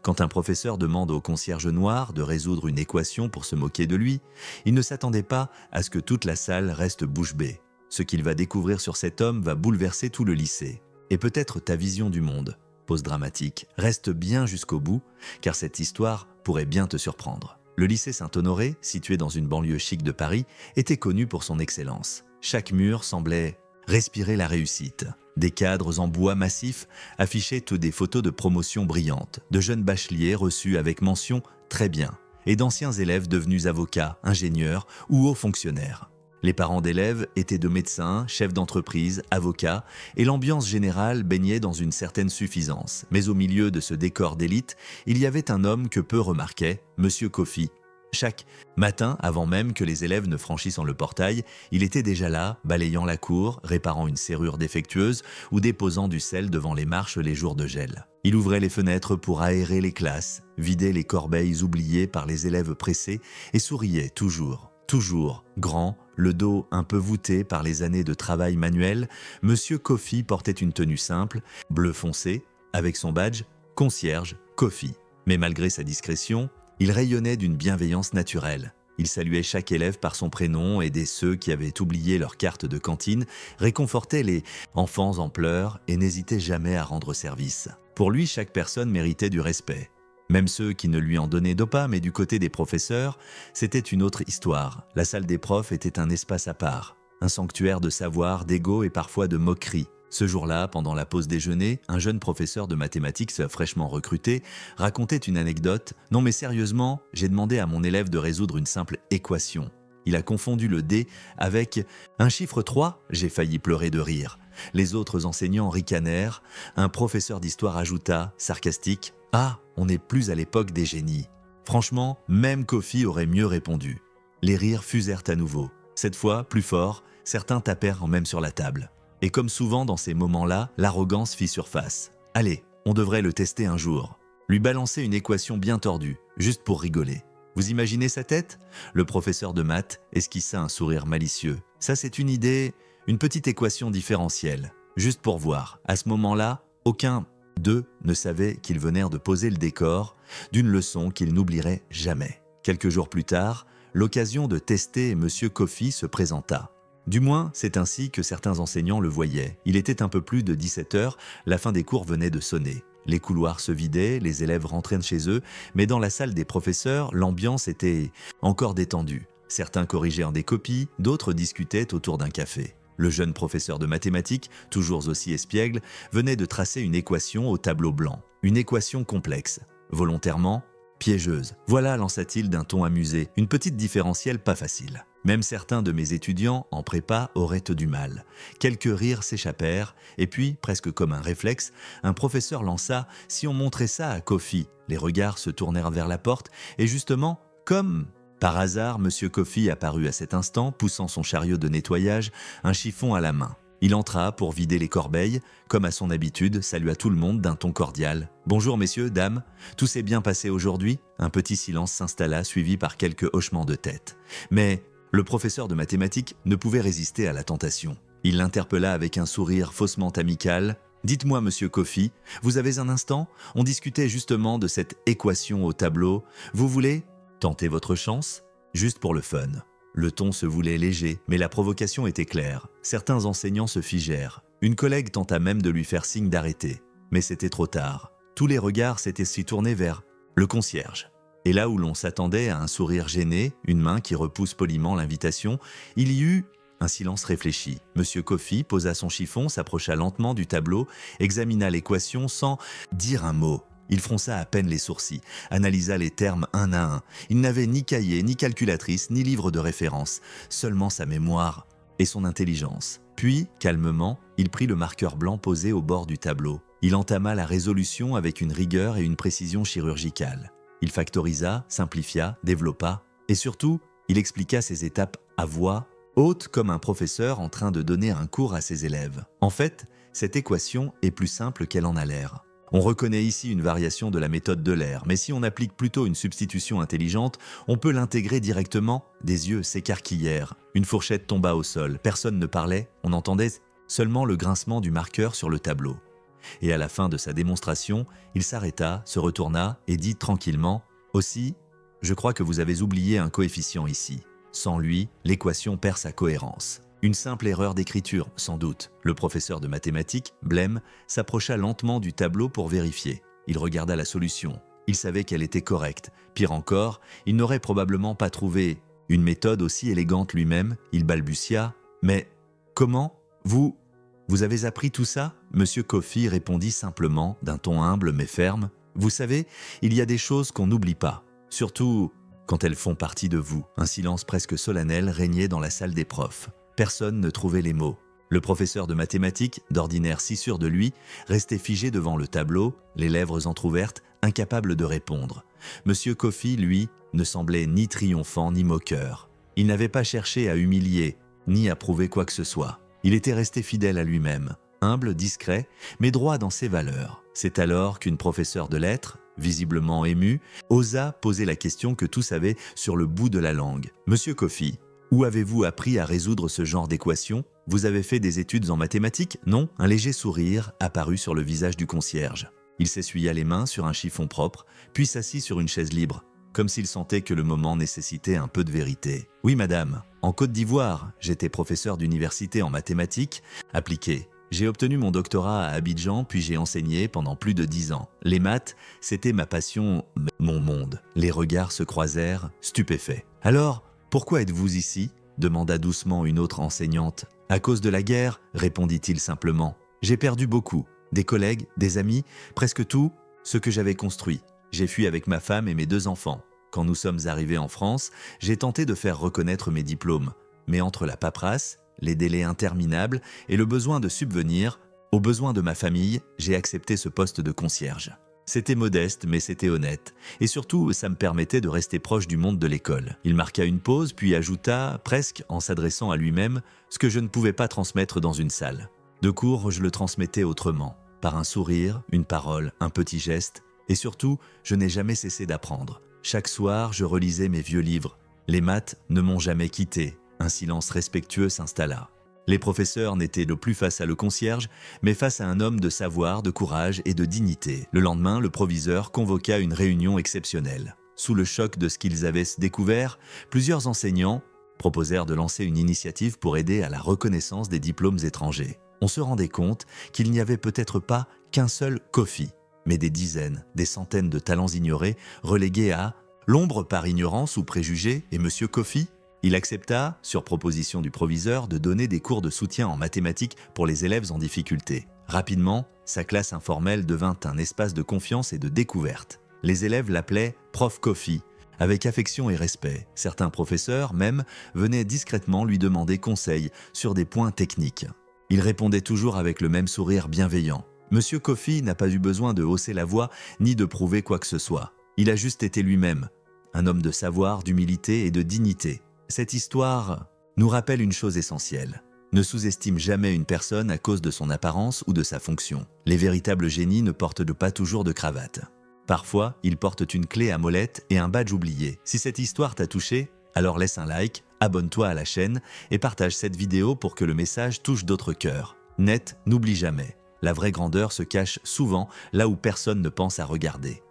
Quand un professeur demande au concierge noir de résoudre une équation pour se moquer de lui, il ne s'attendait pas à ce que toute la salle reste bouche bée. Ce qu'il va découvrir sur cet homme va bouleverser tout le lycée. Et peut-être ta vision du monde. Pause dramatique. Reste bien jusqu'au bout, car cette histoire pourrait bien te surprendre. Le lycée Saint-Honoré, situé dans une banlieue chic de Paris, était connu pour son excellence. Chaque mur semblait respirer la réussite. Des cadres en bois massif affichaient toutes des photos de promotion brillantes, de jeunes bacheliers reçus avec mention « très bien » et d'anciens élèves devenus avocats, ingénieurs ou hauts fonctionnaires. Les parents d'élèves étaient de médecins, chefs d'entreprise, avocats, et l'ambiance générale baignait dans une certaine suffisance. Mais au milieu de ce décor d'élite, il y avait un homme que peu remarquaient, Monsieur Coffy. Chaque matin, avant même que les élèves ne franchissent le portail, il était déjà là, balayant la cour, réparant une serrure défectueuse ou déposant du sel devant les marches les jours de gel. Il ouvrait les fenêtres pour aérer les classes, vidait les corbeilles oubliées par les élèves pressés et souriait toujours, grand, le dos un peu voûté par les années de travail manuel. Monsieur Coffy portait une tenue simple, bleu foncé, avec son badge « Concierge Coffy ». Mais malgré sa discrétion, il rayonnait d'une bienveillance naturelle. Il saluait chaque élève par son prénom, aidait ceux qui avaient oublié leur carte de cantine, réconfortait les enfants en pleurs et n'hésitait jamais à rendre service. Pour lui, chaque personne méritait du respect. Même ceux qui ne lui en donnaient pas, mais du côté des professeurs, c'était une autre histoire. La salle des profs était un espace à part, un sanctuaire de savoir, d'ego et parfois de moquerie. Ce jour-là, pendant la pause déjeuner, un jeune professeur de mathématiques fraîchement recruté racontait une anecdote. « Non mais sérieusement, j'ai demandé à mon élève de résoudre une simple équation. Il a confondu le D avec un chiffre 3, j'ai failli pleurer de rire. » Les autres enseignants ricanèrent. Un professeur d'histoire ajouta, sarcastique, « Ah, on n'est plus à l'époque des génies. » Franchement, même Coffy aurait mieux répondu. Les rires fusèrent à nouveau. Cette fois, plus fort, certains tapèrent même sur la table. Et comme souvent dans ces moments-là, l'arrogance fit surface. « Allez, on devrait le tester un jour. » Lui balancer une équation bien tordue, juste pour rigoler. Vous imaginez sa tête? Le professeur de maths esquissa un sourire malicieux. « Ça c'est une idée, une petite équation différentielle. Juste pour voir. » À ce moment-là, aucun d'eux ne savait qu'ils venaient de poser le décor d'une leçon qu'ils n'oublieraient jamais. Quelques jours plus tard, l'occasion de tester Monsieur Coffy se présenta. Du moins, c'est ainsi que certains enseignants le voyaient. Il était un peu plus de 17 heures, la fin des cours venait de sonner. Les couloirs se vidaient, les élèves rentraient chez eux, mais dans la salle des professeurs, l'ambiance était encore détendue. Certains corrigeaient des copies, d'autres discutaient autour d'un café. Le jeune professeur de mathématiques, toujours aussi espiègle, venait de tracer une équation au tableau blanc. Une équation complexe, volontairement piégeuse. Voilà, lança-t-il d'un ton amusé, une petite différentielle pas facile. Même certains de mes étudiants en prépa auraient du mal. Quelques rires s'échappèrent, et puis, presque comme un réflexe, un professeur lança « Si on montrait ça à Coffy ?» Les regards se tournèrent vers la porte, et justement, comme par hasard, Monsieur Coffy apparut à cet instant, poussant son chariot de nettoyage, un chiffon à la main. Il entra pour vider les corbeilles, comme à son habitude, salua tout le monde d'un ton cordial. « Bonjour messieurs, dames, tout s'est bien passé aujourd'hui ?» Un petit silence s'installa, suivi par quelques hochements de tête. Mais le professeur de mathématiques ne pouvait résister à la tentation. Il l'interpella avec un sourire faussement amical. « Dites-moi, monsieur Coffy, vous avez un instant? On discutait justement de cette équation au tableau. Vous voulez tenter votre chance? Juste pour le fun. » Le ton se voulait léger, mais la provocation était claire. Certains enseignants se figèrent. Une collègue tenta même de lui faire signe d'arrêter. Mais c'était trop tard. Tous les regards s'étaient si tournés vers le concierge. Et là où l'on s'attendait à un sourire gêné, une main qui repousse poliment l'invitation, il y eut un silence réfléchi. Monsieur Coffy posa son chiffon, s'approcha lentement du tableau, examina l'équation sans dire un mot. Il fronça à peine les sourcils, analysa les termes un à un. Il n'avait ni cahier, ni calculatrice, ni livre de référence, seulement sa mémoire et son intelligence. Puis, calmement, il prit le marqueur blanc posé au bord du tableau. Il entama la résolution avec une rigueur et une précision chirurgicale. Il factorisa, simplifia, développa, et surtout, il expliqua ses étapes à voix haute comme un professeur en train de donner un cours à ses élèves. En fait, cette équation est plus simple qu'elle en a l'air. On reconnaît ici une variation de la méthode d'Euler, mais si on applique plutôt une substitution intelligente, on peut l'intégrer directement. Des yeux s'écarquillèrent. Une fourchette tomba au sol. Personne ne parlait, on entendait seulement le grincement du marqueur sur le tableau. Et à la fin de sa démonstration, il s'arrêta, se retourna et dit tranquillement « Aussi, je crois que vous avez oublié un coefficient ici. Sans lui, l'équation perd sa cohérence. » Une simple erreur d'écriture, sans doute. Le professeur de mathématiques, Blême, s'approcha lentement du tableau pour vérifier. Il regarda la solution. Il savait qu'elle était correcte. Pire encore, il n'aurait probablement pas trouvé une méthode aussi élégante lui-même. Il balbutia « Mais comment? Vous avez appris tout ça ?» Monsieur Coffey répondit simplement, d'un ton humble mais ferme « Vous savez, il y a des choses qu'on n'oublie pas, surtout quand elles font partie de vous. » Un silence presque solennel régnait dans la salle des profs. Personne ne trouvait les mots. Le professeur de mathématiques, d'ordinaire si sûr de lui, restait figé devant le tableau, les lèvres entr'ouvertes, incapable de répondre. Monsieur Coffey, lui, ne semblait ni triomphant ni moqueur. Il n'avait pas cherché à humilier, ni à prouver quoi que ce soit. Il était resté fidèle à lui-même, humble, discret, mais droit dans ses valeurs. C'est alors qu'une professeure de lettres, visiblement émue, osa poser la question que tous avaient sur le bout de la langue. « Monsieur Coffey, où avez-vous appris à résoudre ce genre d'équation? Vous avez fait des études en mathématiques, non ?» Un léger sourire apparut sur le visage du concierge. Il s'essuya les mains sur un chiffon propre, puis s'assit sur une chaise libre, comme s'il sentait que le moment nécessitait un peu de vérité. « Oui, madame. En Côte d'Ivoire, j'étais professeur d'université en mathématiques appliquées. J'ai obtenu mon doctorat à Abidjan, puis j'ai enseigné pendant plus de 10 ans. Les maths, c'était ma passion, mon monde. » Les regards se croisèrent, stupéfaits. « Alors, pourquoi êtes-vous ici ?» demanda doucement une autre enseignante. « À cause de la guerre, répondit-il simplement. J'ai perdu beaucoup. Des collègues, des amis, presque tout ce que j'avais construit. J'ai fui avec ma femme et mes 2 enfants. Quand nous sommes arrivés en France, j'ai tenté de faire reconnaître mes diplômes. Mais entre la paperasse, les délais interminables et le besoin de subvenir aux besoins de ma famille, j'ai accepté ce poste de concierge. C'était modeste, mais c'était honnête. Et surtout, ça me permettait de rester proche du monde de l'école. » Il marqua une pause, puis ajouta, presque en s'adressant à lui-même, ce que je ne pouvais pas transmettre dans une salle. De cours, je le transmettais autrement, par un sourire, une parole, un petit geste, et surtout, je n'ai jamais cessé d'apprendre. Chaque soir, je relisais mes vieux livres. Les maths ne m'ont jamais quitté. Un silence respectueux s'installa. Les professeurs n'étaient plus face à le concierge, mais face à un homme de savoir, de courage et de dignité. Le lendemain, le proviseur convoqua une réunion exceptionnelle. Sous le choc de ce qu'ils avaient découvert, plusieurs enseignants proposèrent de lancer une initiative pour aider à la reconnaissance des diplômes étrangers. On se rendait compte qu'il n'y avait peut-être pas qu'un seul Coffey, mais des dizaines, des centaines de talents ignorés, relégués à l'ombre par ignorance ou préjugé, et Monsieur Coffey, il accepta, sur proposition du proviseur, de donner des cours de soutien en mathématiques pour les élèves en difficulté. Rapidement, sa classe informelle devint un espace de confiance et de découverte. Les élèves l'appelaient « Prof Coffey », avec affection et respect. Certains professeurs, même, venaient discrètement lui demander conseil sur des points techniques. Il répondait toujours avec le même sourire bienveillant. Monsieur Coffey n'a pas eu besoin de hausser la voix ni de prouver quoi que ce soit. Il a juste été lui-même, un homme de savoir, d'humilité et de dignité. Cette histoire nous rappelle une chose essentielle. Ne sous-estime jamais une personne à cause de son apparence ou de sa fonction. Les véritables génies ne portent pas toujours de cravate. Parfois, ils portent une clé à molette et un badge oublié. Si cette histoire t'a touché, alors laisse un like, abonne-toi à la chaîne et partage cette vidéo pour que le message touche d'autres cœurs. Net, n'oublie jamais. La vraie grandeur se cache souvent là où personne ne pense à regarder.